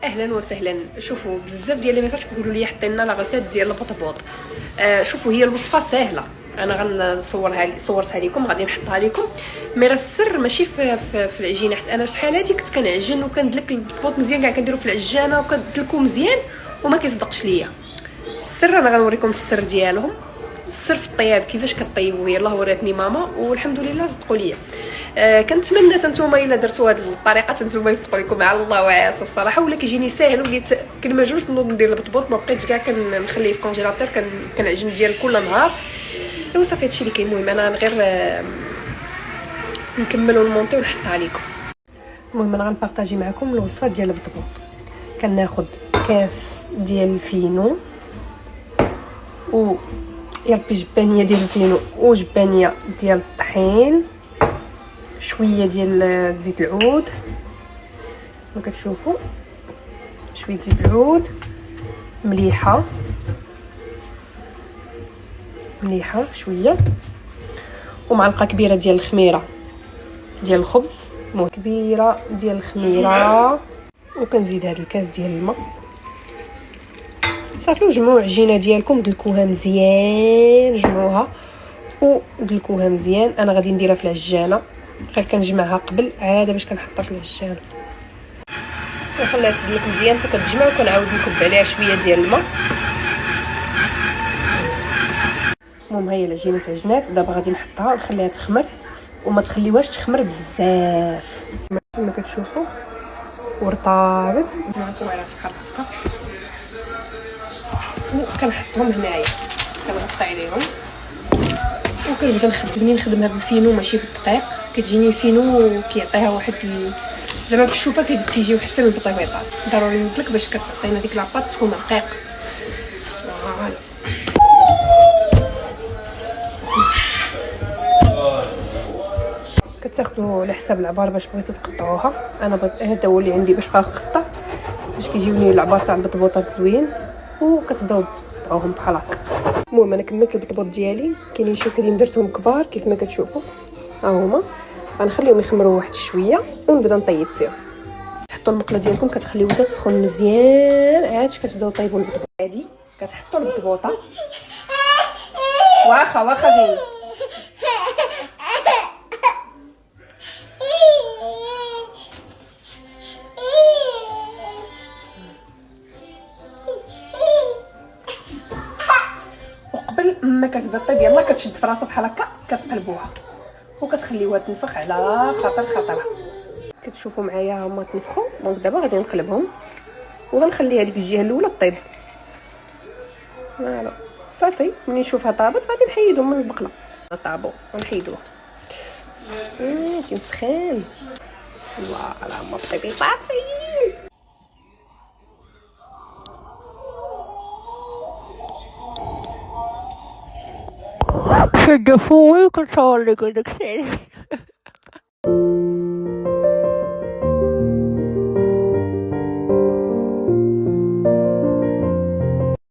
اهلا وسهلا. شوفوا بزاف ديال لي ميساج كيقولوا لي حطي لنا لا غوسيت ديال البطبوط. شوفوا هي الوصفه سهله، انا صورتها لكم غادي نحطها لكم. مي راه السر ماشي في العجينه، حيت انا شحال هادي كنت كنعجن وكندلك البطبوط مزيان كاع كنديرو في العجانه وكندلكو مزيان وما كيصدقش ليا. السر انا غنوريكم السر ديالهم، السر في الطياب كيفاش كطيبوا. يلاه وراتني ماما والحمد لله صدقوا ليا. كنتمنى نتوما الا درتوا هذه الطريقه نتوما يصدقوا لكم على الله وعسى الصراحه، ولا كيجيني ساهل وليت كلمه جوج نوض ندير البطبوط ما بقيتش كاع كنخليه في كونجيلاتور كنعجن ديال كل نهار وصافي. هادشي اللي كاين. المهم انا غير نكملوا المونطي ونحطها لكم. المهم انا غنبارطاجي معكم الوصفه ديال البطبوط. كناخذ كاس ديال الفينو و يربي جبانيه ديال الفينو وجبانيه ديال الطحين، شويه ديال زيت العود ما كتشوفوا، شويه زيت العود، مليحه شويه، ومعلقه كبيره ديال الخميره ديال الخبز، كبيره ديال الخميره، وكنزيد هذا الكاس ديال الماء صافي. وجمعوا العجينه ديالكم دلكوها مزيان، جمعوها ودلكوها مزيان. انا غادي نديرها في العجانه، غير كنجمعها قبل عاده باش كنحطها في العجانه ونخليها تدلك مزيان حتى كتجمع، وكنعاود نكب عليها شويه ديال الماء. المهم هي العجينه تعجنات، دابا غادي نحطها ونخليها تخمر وما تخليوهاش تخمر بزاف كما كتشوفوا. ورطابت جمعتهم على بحال هكا وكنحطهم هنايا، كنغطي عليهم وكنبدا نخدم هذا الفينو ماشي بالدقيق. كتجيني الفينو كيعطيها واحد زعما في الشوفه كيجيو حسن البطيبيطات. ضروري ندلك باش كتعطينا ديك لاباط تكون رقيق. كتاخذوا على حساب العبار باش بغيتو تقطعوها. انا بغيت هذا هو اللي عندي باش بغا نقطع، باش كيجيوني العبار تاع البطبوطات زوين وكتبداو تقطعوهم بحال هكا. المهم انا كملت البطبوط ديالي، كاينين شي وحدين درتهم كبار كيف ما كتشوفوا ها هما. غنخليهم يخمروا واحد شويه ونبدا نطيب فيهم. تحطوا المقله ديالكم كتخليوها تسخن مزيان، عاد كتبداو طيبوا البطبوط. هادي كتحطوا البطبوطه واخا غير وقبل ما كتبدا طيب يلا كتشد في راسها بحال هكا، كتقلبوها وكتخليوها تنفخ على خاطرها. كتشوفوا معايا هما تنفخوا. دونك دابا غادي نقلبهم وغنخلي هذيك الجهه الاولى طيب. فوالا صافي. ملي نشوفها طابت غادي نحيدهم من البقله. طابوا ونحيدوها. كاين سخان. فوالا هما الطيبيطاتي. شد فوي كنصور لك داكشي.